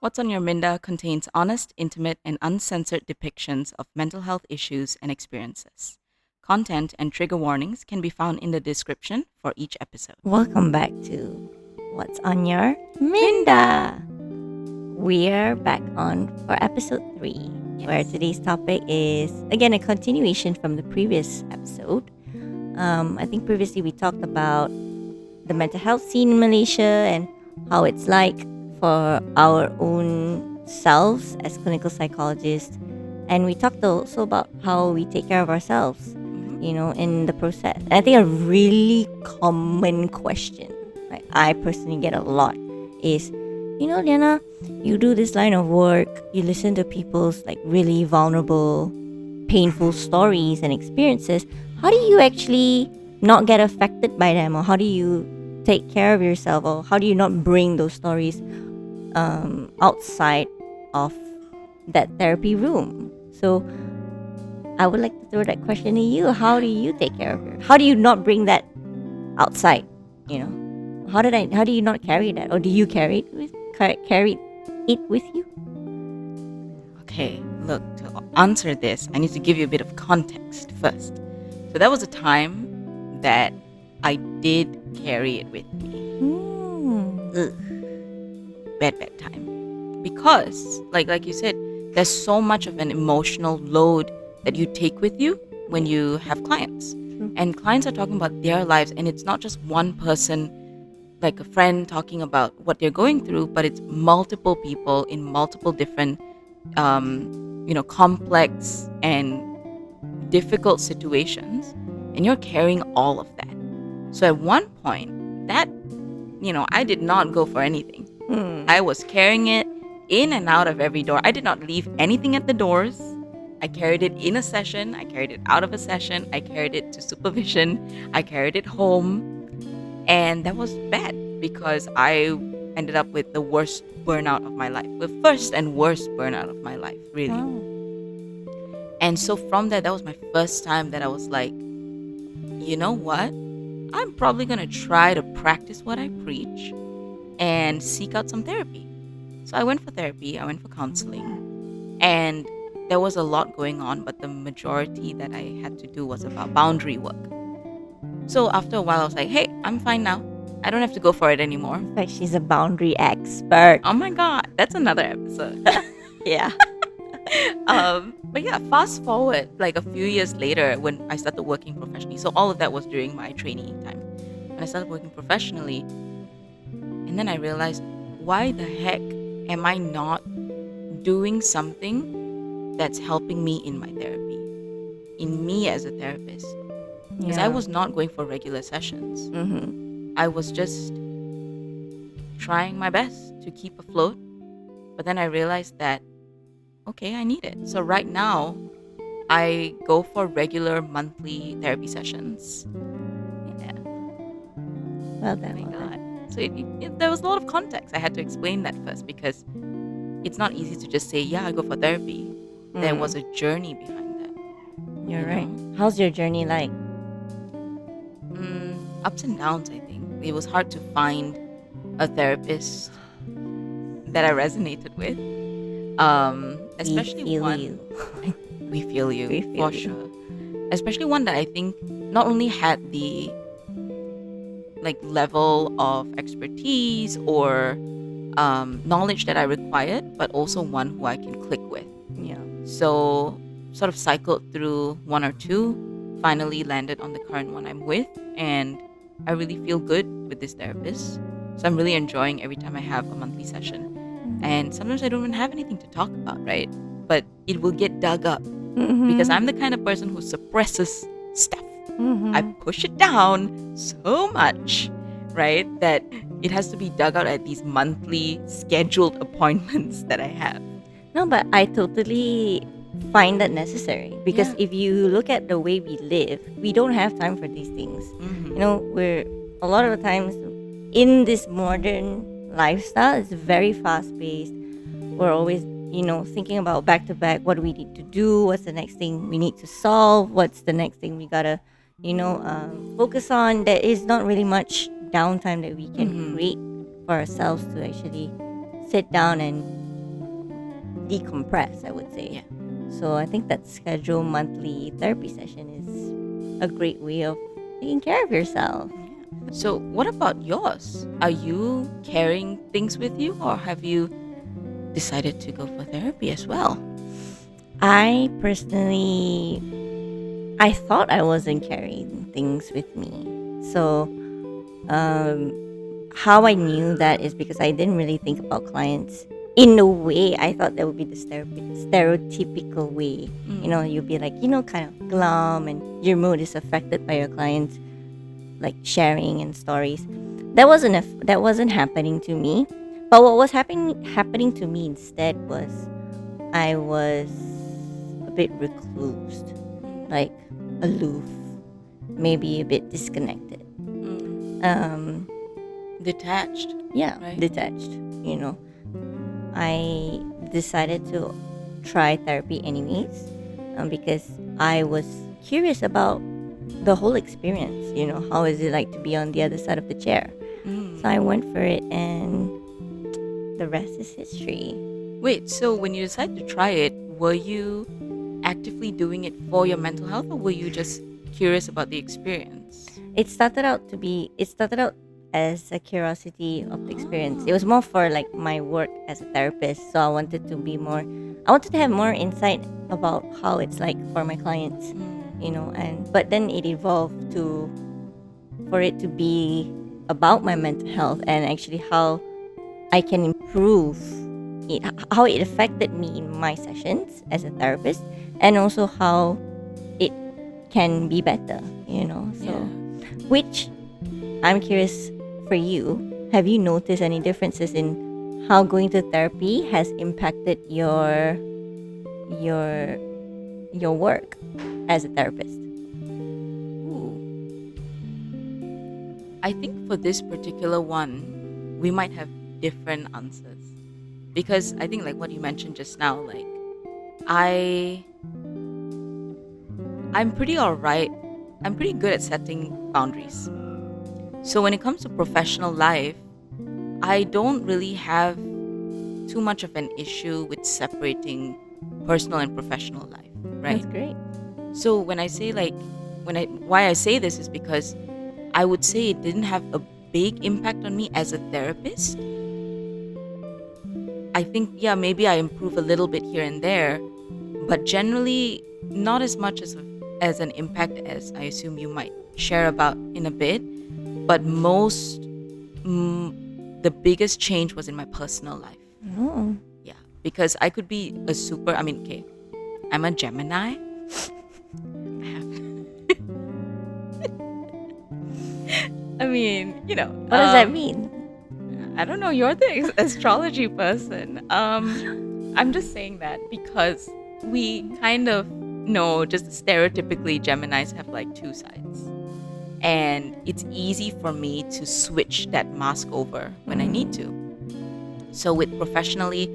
What's on Your Minda contains honest, intimate, and uncensored depictions of mental health issues and experiences. Content and trigger warnings can be found in the description for each episode. Welcome back to What's on Your Minda. We're back on for episode 3, where today's topic is again a continuation from the previous episode. I think previously we talked about the mental health scene in Malaysia and how it's like for our own selves as clinical psychologists, and we talked also about how we take care of ourselves, in the process. And I think a really common question, like I personally get a lot, is, Liana, you do this line of work, you listen to people's like really vulnerable, painful stories and experiences. How do you actually not get affected by them, or how do you take care of yourself, or how do you not bring those stories outside of that therapy room? So I would like to throw that question to you. How do you take care of yourself? How do you not bring that outside? How do you not carry that, or do you carry it with you? Okay, look, to answer this, I need to give you a bit of context first. So that was a time that I did carry it with me. Bad time. Because, like you said, there's so much of an emotional load that you take with you when you have clients. And clients are talking about their lives, and it's not just one person, like a friend talking about what they're going through, but it's multiple people in multiple different, complex and difficult situations, and you're carrying all of that. So at one point, that, I did not go for anything. I was carrying it in and out of every door. I did not leave anything at the doors. I carried it in a session. I carried it out of a session. I carried it to supervision. I carried it home. And that was bad because I ended up with the worst burnout of my life. The first and worst burnout of my life, really. Wow. And so from that was my first time that I was like, you know what? I'm probably going to try to practice what I preach and seek out some therapy. So I went for therapy. I went for counseling. And there was a lot going on, but the majority that I had to do was about boundary work. So after a while, I was like, hey, I'm fine now. I don't have to go for it anymore. In fact, she's a boundary expert. Oh my God, that's another episode. Yeah. But yeah, fast forward like a few years later when I started working professionally. So all of that was during my trainee time. When I started working professionally, and then I realized, why the heck am I not doing something that's helping me in my therapy, in me as a therapist? Because I was not going for regular sessions. I was just trying my best to keep afloat. But then I realized that, okay, I need it. So right now, I go for regular monthly therapy sessions. Yeah. Well done. Oh my God. So there was a lot of context. I had to explain that first because it's not easy to just say, yeah, I go for therapy. There was a journey behind that. You're right. How's your journey like? Ups and downs, I think. It was hard to find a therapist that I resonated with. Especially we feel one. you. We feel you, We feel for you. sure. Especially one that I think not only had the level of expertise or knowledge that I required, but also one who I can click with. Yeah. So sort of cycled through one or two, finally landed on the current one I'm with, and I really feel good with this therapist. So I'm really enjoying every time I have a monthly session. And sometimes I don't even have anything to talk about, right? But it will get dug up because I'm the kind of person who suppresses stuff. I push it down so much, right, that it has to be dug out at these monthly scheduled appointments that I have. No, but I totally find that necessary because Yeah. if you look at the way we live, we don't have time for these things. We're a lot of the times in this modern lifestyle, it's very fast paced. We're always, thinking about back to back, what do we need to do? What's the next thing we need to solve? What's the next thing we gotta, focus on? There is not really much downtime that we can create for ourselves to actually sit down and decompress, I would say. Yeah. So I think that scheduled monthly therapy session is a great way of taking care of yourself. So, what about yours? Are you carrying things with you, or have you decided to go for therapy as well? I personally, I thought I wasn't carrying things with me. So, how I knew that is because I didn't really think about clients in a way. I thought that would be the stereotypical way. You know, you'd be like, kind of glum, and your mood is affected by your clients, like sharing and stories. That wasn't happening to me. But what was happening to me instead was I was a bit reclused, like aloof, maybe a bit disconnected. Detached. Yeah, Right. detached. I decided to try therapy anyways, because I was curious about the whole experience. How is it like to be on the other side of the chair? So I went for it, and the rest is history. Wait, so when you decided to try it, were you actively doing it for your mental health, or were you just curious about the experience? It started out as a curiosity of the experience. It was more for like my work as a therapist. So I wanted to have more insight about how it's like for my clients, but then it evolved for it to be about my mental health, and actually how I can improve it, how it affected me in my sessions as a therapist, and also how it can be better, so which I'm curious for you. Have you noticed any differences in how going to therapy has impacted your work as a therapist? Ooh. I think for this particular one, we might have different answers. Because I think like what you mentioned just now, like I'm pretty alright. I'm pretty good at setting boundaries. So when it comes to professional life, I don't really have too much of an issue with separating personal and professional life, right? That's great. So when I say why I say this is because I would say it didn't have a big impact on me as a therapist. I think maybe I improve a little bit here and there, but generally not as much as an impact as I assume you might share about in a bit. But the biggest change was in my personal life. Oh. Yeah, because I could be I'm a Gemini. I mean, What does that mean? I don't know. You're the astrology person. I'm just saying that because we kind of know, just stereotypically, Geminis have like two sides. And it's easy for me to switch that mask over when I need to. So with professionally,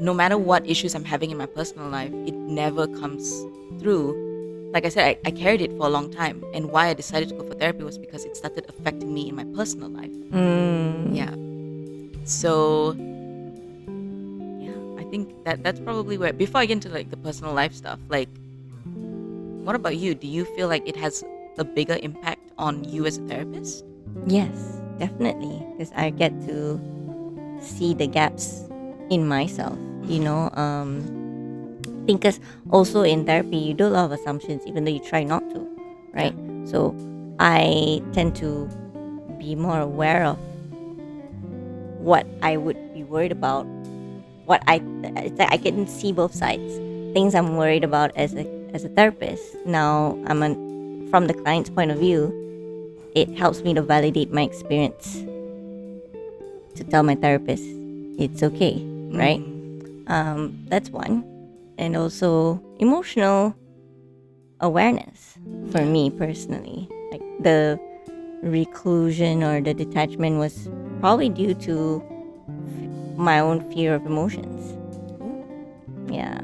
no matter what issues I'm having in my personal life, it never comes through. Like I said, I carried it for a long time. And why I decided to go for therapy was because it started affecting me in my personal life. Yeah. So, I think that's probably where, before I get into like the personal life stuff, like, what about you? Do you feel like it has a bigger impact on you as a therapist? Yes, definitely, because I get to see the gaps in myself. Because also in therapy you do a lot of assumptions even though you try not to, right? So I tend to be more aware of what I would be worried about. I can see both sides. Things I'm worried about as a therapist. Now from the client's point of view, it helps me to validate my experience, to tell my therapist it's okay, right? That's one. And also emotional awareness for me personally. Like the reclusion or the detachment was probably due to my own fear of emotions. Yeah.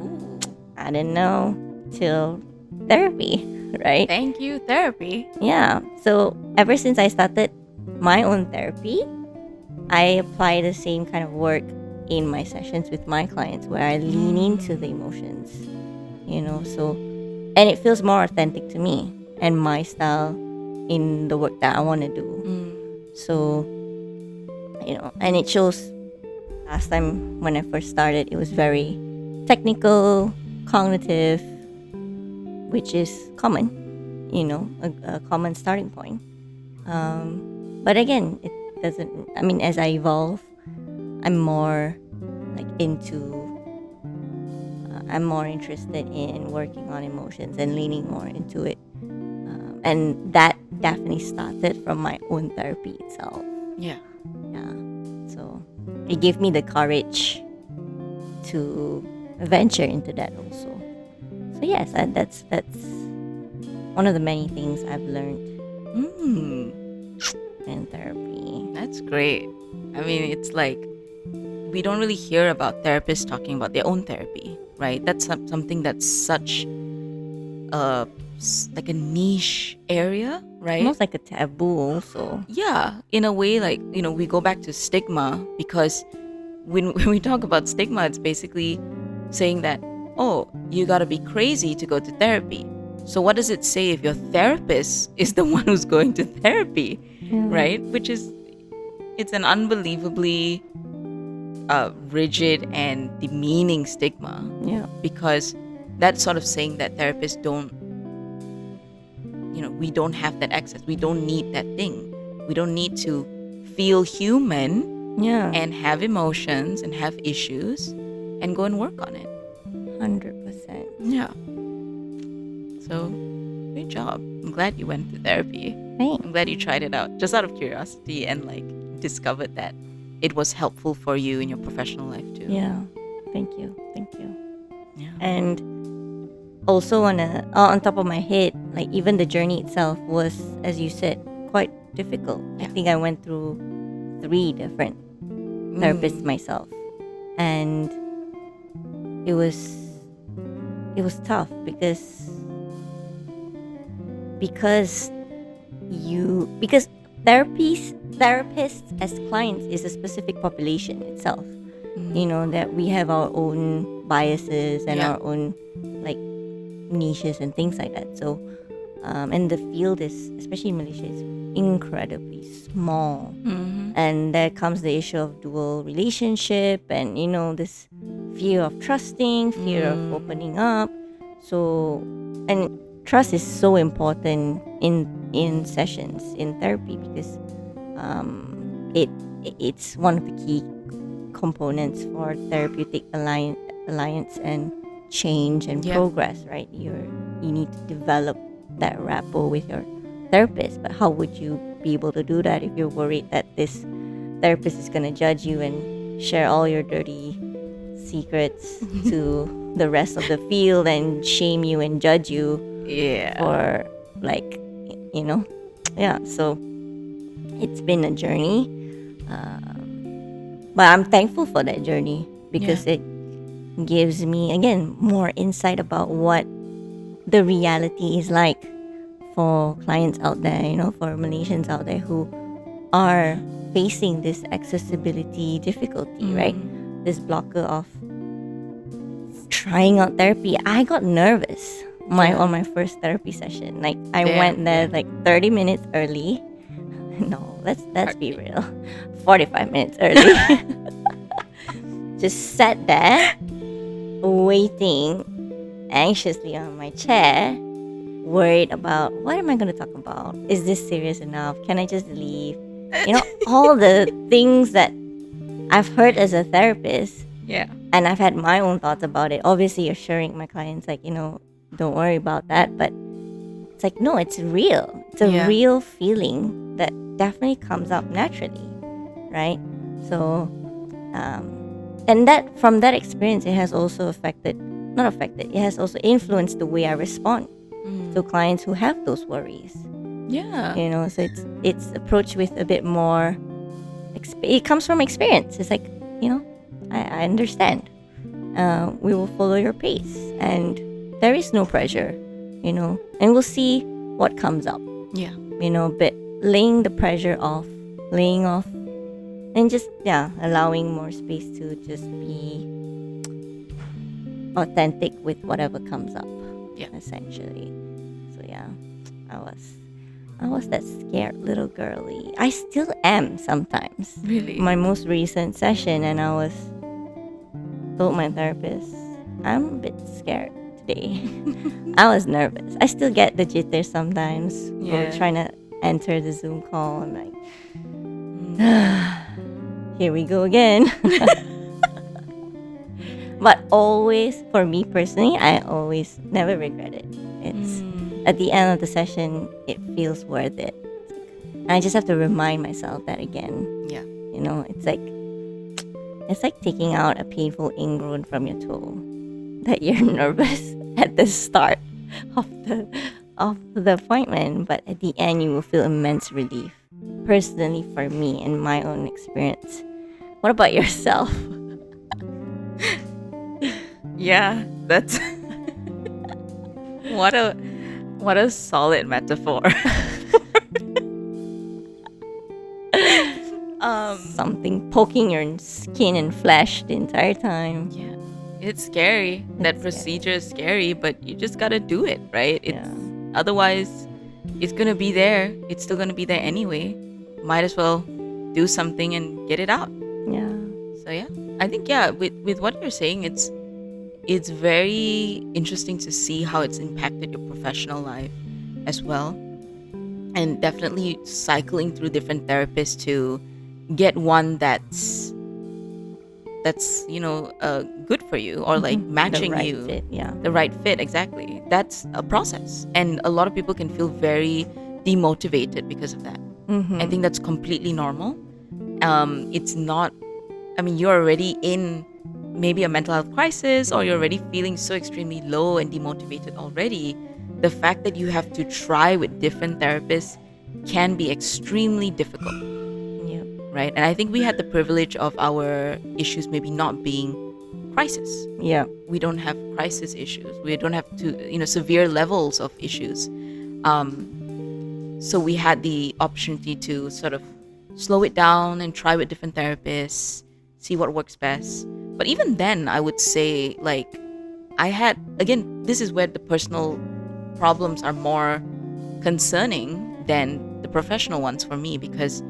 I didn't know till therapy, right? Thank you, therapy. Yeah. So ever since I started my own therapy, I apply the same kind of work in my sessions with my clients where I lean into the emotions, so, and it feels more authentic to me and my style in the work that I want to do. So, and it shows. Last time when I first started, it was very technical, cognitive, which is common, a common starting point. But again, it doesn't, as I evolve, I'm more I'm more interested in working on emotions and leaning more into it. And that definitely started from my own therapy itself. Yeah. So it gave me the courage to venture into that also. So yes, that's one of the many things I've learned in therapy. That's great. It's like we don't really hear about therapists talking about their own therapy, right? That's something that's such like a niche area, right? Almost like a taboo also. Yeah, in a way, we go back to stigma, because when we talk about stigma, it's basically saying that, oh, you gotta be crazy to go to therapy. So what does it say if your therapist is the one who's going to therapy, right? Which is, it's an unbelievably rigid and demeaning stigma. Yeah. Because that's sort of saying that therapists don't, we don't have that access. We don't need that thing. We don't need to feel human and have emotions and have issues and go and work on it. 100%. Yeah. So, great job. I'm glad you went to therapy. Thanks. I'm glad you tried it out just out of curiosity and discovered that it was helpful for you in your professional life too. Yeah. Thank you. Yeah. And also on top of my head, even the journey itself was, as you said, quite difficult. I think I went through 3 different therapists myself, and it was tough because therapists as clients is a specific population itself. That we have our own biases and our own niches and things like that. So and the field is, especially in Malaysia, is incredibly small. And there comes the issue of dual relationship and this fear of trusting, fear of opening up. So, and trust is so important in sessions in therapy, because it's one of the key components for therapeutic alliance and change and progress, right? You need to develop that rapport with your therapist. But how would you be able to do that if you're worried that this therapist is going to judge you and share all your dirty secrets to the rest of the field and shame you and judge you for so it's been a journey, but I'm thankful for that journey, because it gives me, again, more insight about what the reality is like for clients out there, for Malaysians out there who are facing this accessibility difficulty, right? This blocker of trying out therapy. I got nervous on my first therapy session. I went there 30 minutes early. No, let's be real. 45 minutes early. Just sat there waiting anxiously on my chair, worried about what am I going to talk about? Is this serious enough? Can I just leave? All the things that I've heard as a therapist. Yeah. And I've had my own thoughts about it. Obviously, assuring my clients, don't worry about that. But it's no, it's real. It's a real feeling that definitely comes up naturally, right? So, and that from that experience, it has also it has also influenced the way I respond to clients who have those worries. Yeah. So it's approached with a bit more, it comes from experience. It's I understand. We will follow your pace, and there is no pressure, and we'll see what comes up. Yeah. But laying the pressure off, laying off And just allowing more space to just be authentic with whatever comes up. Yeah. Essentially. So I was that scared little girly. I still am sometimes. Really? My most recent session, and I was told my therapist, I'm a bit scared today. I was nervous. I still get the jitters sometimes. Yeah. Or trying to enter the Zoom call. I'm like, here we go again. But always, for me personally, I always never regret it. It's at the end of the session, it feels worth it. And I just have to remind myself that again. Yeah. You know, it's like taking out a painful ingrown from your toe. That you're nervous at the start of the appointment, but at the end you will feel immense relief. Personally, for me, in my own experience. What about yourself? Yeah, that's what a solid metaphor. Something poking your skin and flesh the entire time. Yeah, it's scary. That procedure is scary, but you just gotta do it, right? Otherwise, it's gonna be there. It's still gonna be there anyway. Might as well do something and get it out. Yeah. So yeah, I think with what you're saying, it's very interesting to see how it's impacted your professional life as well, and definitely cycling through different therapists to get one that's good for you, or like matching the right you fit, the right fit. Exactly, that's a process, and a lot of people can feel very demotivated because of that. I think that's completely normal. It's not, I mean, you're already in maybe a mental health crisis, or you're already feeling so extremely low and demotivated already. The fact that you have to try with different therapists can be extremely difficult. Right? And I think we had the privilege of our issues maybe not being crisis. Yeah. We don't have crisis issues. We don't have severe levels of issues. So we had the opportunity to sort of slow it down and try with different therapists, see what works best. But even then, I would say, like, this is where the personal problems are more concerning than the professional ones for me, because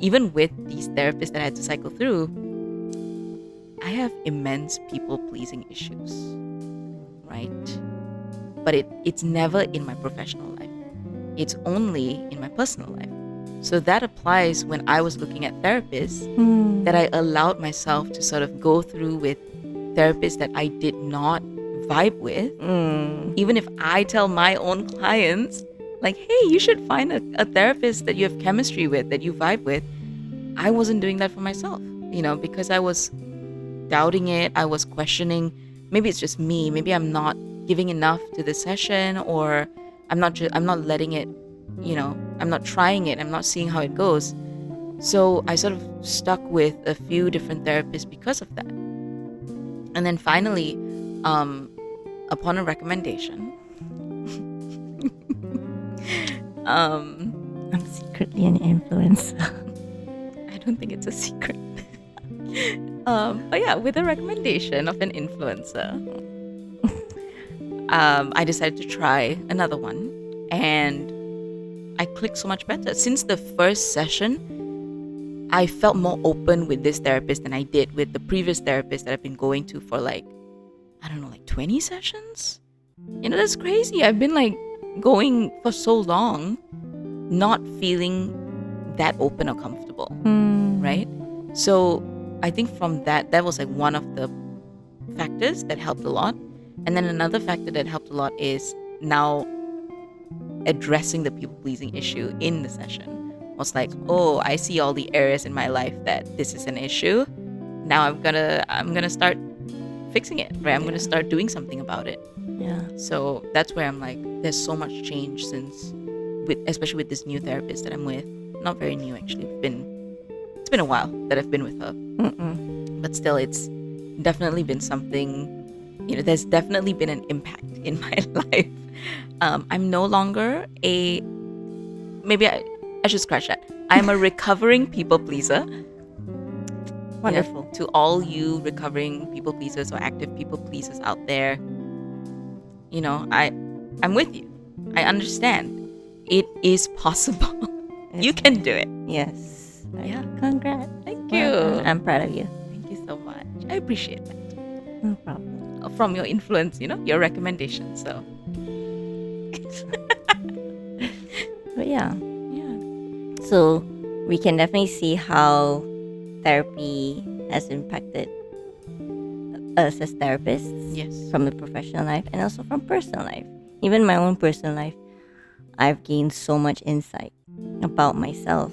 even with these therapists that I had to cycle through, I have immense people-pleasing issues, right? But it's never in my professional life. It's only in my personal life. So that applies when I was looking at therapists, that I allowed myself to sort of go through with therapists that I did not vibe with. Even if I tell my own clients, like, hey, you should find a therapist that you have chemistry with, that you vibe with. I wasn't doing that for myself, because I was doubting it. I was questioning, maybe it's just me. Maybe I'm not giving enough to the session, or I'm not letting it, I'm not trying it. I'm not seeing how it goes. So I sort of stuck with a few different therapists because of that. And then finally, upon a recommendation, I'm secretly an influencer. I don't think it's a secret. But yeah, with a recommendation of an influencer, I decided to try another one, and I clicked so much better. Since the first session, I felt more open with this therapist than I did with the previous therapist that I've been going to for 20 sessions. That's crazy. I've been going for so long, not feeling that open or comfortable, right? So I think from that was one of the factors that helped a lot. And then another factor that helped a lot is now addressing the people-pleasing issue in the session. Was like, oh, I see all the areas in my life that this is an issue. Now I'm gonna start fixing it, right? I'm gonna start doing something about it. Yeah. So that's where I'm like, there's so much change especially with this new therapist that I'm with. Not very new, actually. It's been a while that I've been with her. But still, it's definitely been something. There's definitely been an impact in my life. I'm no longer maybe I should scratch that. I'm a recovering people pleaser. Wonderful. To all you recovering people pleasers or active people pleasers out there, I'm with you. I understand. It is possible. You can do it. Yes. Yeah. Congrats. Thank Well you. done. I'm proud of you. Thank you so much. I appreciate that. No problem. From your influence, your recommendation. So, But yeah. yeah. So we can definitely see how therapy has impacted us as therapists Yes. from the professional life and also from personal life. Even my own personal life, I've gained so much insight about myself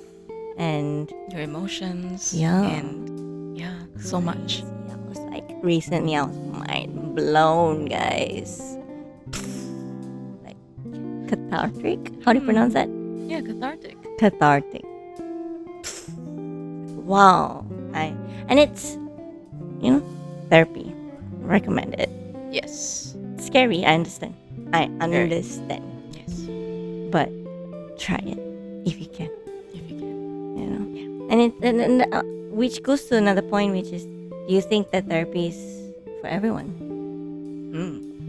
and Your emotions. Yeah. And so much. I was like, recently I was mind blown, guys. Like cathartic? How do you pronounce that? Yeah, cathartic. Cathartic. Wow. And it's, therapy. Recommended. Yes. Scary, I understand. I understand. Yes. But try it if you can. If you can. And which goes to another point, which is, do you think that therapy is for everyone?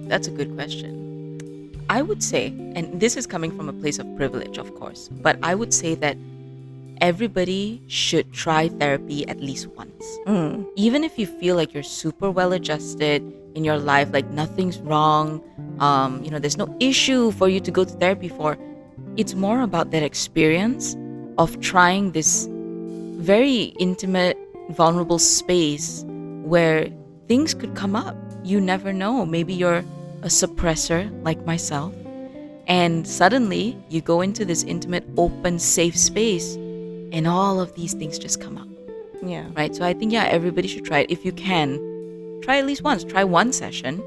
That's a good question. I would say, and this is coming from a place of privilege, of course, but I would say that everybody should try therapy at least once. Even if you feel like you're super well adjusted in your life, like nothing's wrong, there's no issue for you to go to therapy for. It's more about that experience of trying this very intimate, vulnerable space where things could come up. You never know. Maybe you're a suppressor like myself, and suddenly you go into this intimate, open, safe space, and all of these things just come up. Yeah. Right? So I think, everybody should try it. If you can, try at least once. Try one session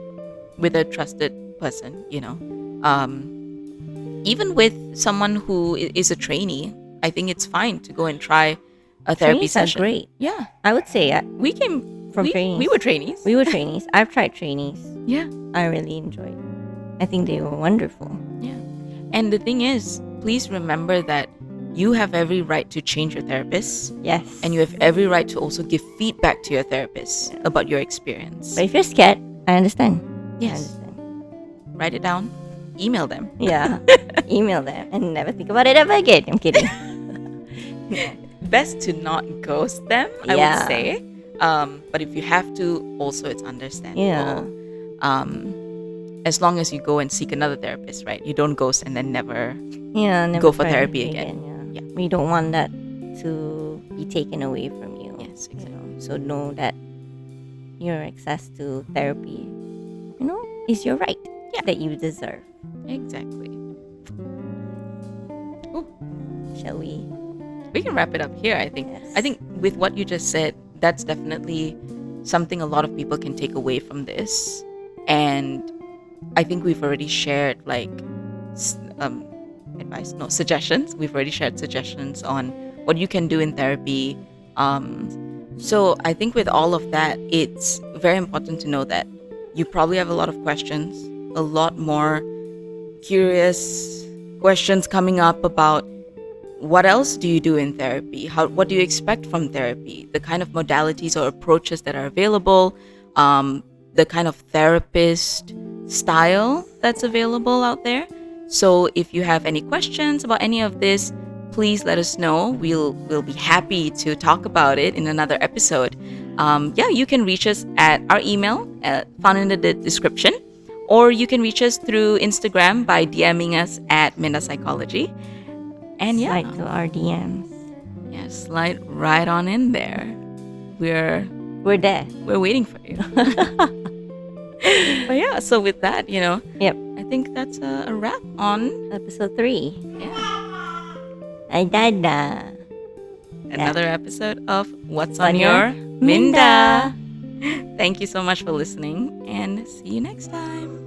with a trusted person, even with someone who is a trainee. I think it's fine to go and try a therapy Trainees session. are great. Yeah. I would say We came from we, trainees. We were trainees. We were trainees. I've tried trainees. Yeah. I really enjoyed. I think they were wonderful. Yeah. And the thing is, please remember that you have every right to change your therapist. Yes. And you have every right to also give feedback to your therapist about your experience. But if you're scared, I understand. Yes. I understand. Write it down. Email them. Yeah. Email them and never think about it ever again. I'm kidding. Best to not ghost them, I Yeah. would say. But if you have to, also it's understandable. Yeah. As long as you go and seek another therapist, right? You don't ghost and then never. Yeah. Never Go for try therapy anything again. Yeah. We don't want that to be taken away from you. Yes, exactly. So know that your access to therapy, is your right that you deserve. Exactly. Shall we? We can wrap it up here, I think. Yes. I think with what you just said, that's definitely something a lot of people can take away from this. And I think we've already shared suggestions. We've already shared suggestions on what you can do in therapy. So I think with all of that, it's very important to know that you probably have a lot of questions, a lot more curious questions coming up about what else do you do in therapy? What do you expect from therapy? The kind of modalities or approaches that are available, the kind of therapist style that's available out there. So if you have any questions about any of this, please let us know. We'll be happy to talk about it in another episode. You can reach us at our email found in the description, or you can reach us through Instagram by DMing us at Minda Psychology. And Slide to our DMs. slide right on in there. We're there. We're waiting for you. But so with that, Yep. I think that's a wrap on Episode 3. another episode of What's on On Your Your Minda. Thank you so much for listening, and see you next time.